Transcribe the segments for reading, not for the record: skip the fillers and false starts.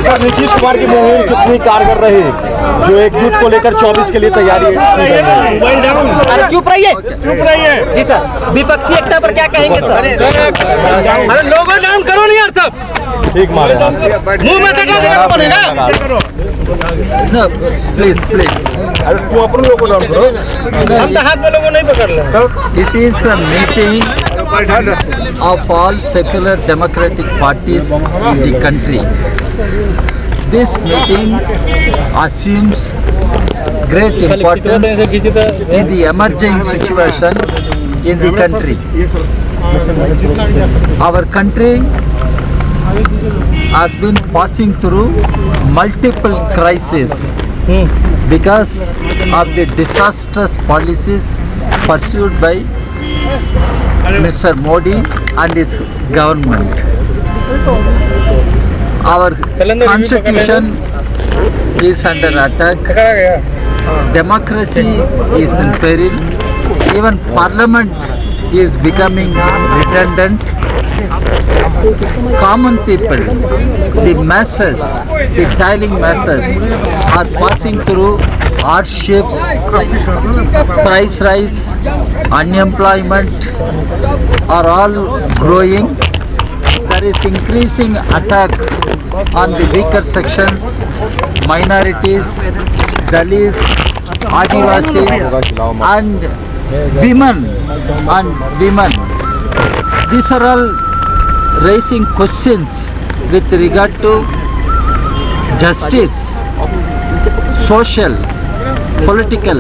Sir Nitish Kumar की मुहिम कितनी कारगर रही, जो एकजुट को लेकर 24 के लिए तैयारी की गई है? अरे चुप रहिए जी सर। विपक्षी एकता पर क्या कहेंगे सर? अरे लोगों नाम करो नहीं यार सब ठीक मारे मुंह में देखा देना पड़ेगा। No, please. अरे तू अपने लोगों को डाउन करो। हम तो हाथ में लोगों नहीं पकड़ ले। It is a meeting of all secular democratic parties in the country. This meeting assumes great importance in the emerging situation in the country. Our country has been passing through multiple crises because of the disastrous policies pursued by Mr. Modi and his government. Our constitution is under attack, democracy is in peril, even parliament is becoming redundant. Common people, the masses, the toiling masses are passing through hardships, price rise, unemployment are all growing. There is increasing attack on the weaker sections, minorities, Dalits, Adivasis and women. These are all raising questions with regard to justice, social, political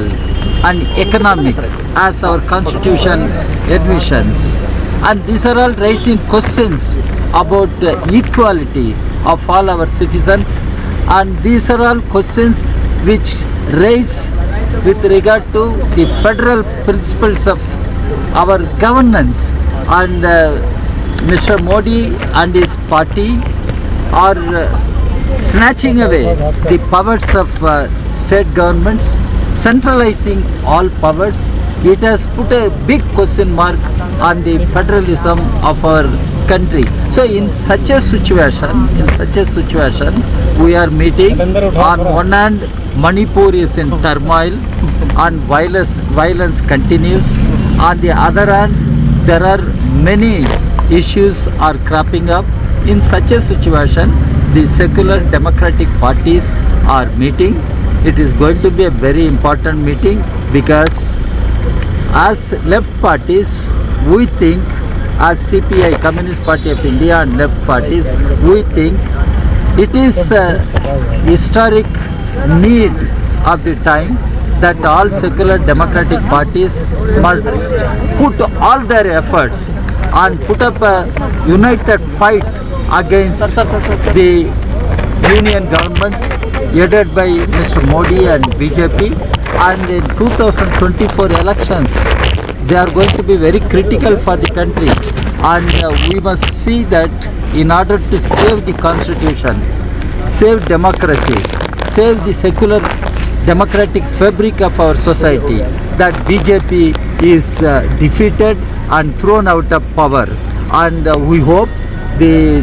and economic as our constitution envisions. And these are all raising questions about equality of all our citizens, and these are all questions which raise with regard to the federal principles of our governance. And Mr. Modi and his party are snatching away the powers of state governments, centralizing all powers. It has put a big question mark on the federalism of our country. So in such a situation, we are meeting. On one hand, Manipur is in turmoil and violence continues. On the other hand, there are many issues are cropping up. In such a situation, the secular democratic parties are meeting. It is going to be a very important meeting because as left parties, we think, as CPI, Communist Party of India, and left parties, we think it is a historic need of the time that all secular democratic parties must put all their efforts and put up a united fight against the union government headed by Mr. Modi and BJP. And in 2024 elections, they are going to be very critical for the country. And we must see that in order to save the constitution, save democracy, save the secular democratic fabric of our society, that BJP is defeated and thrown out of power. And we hope the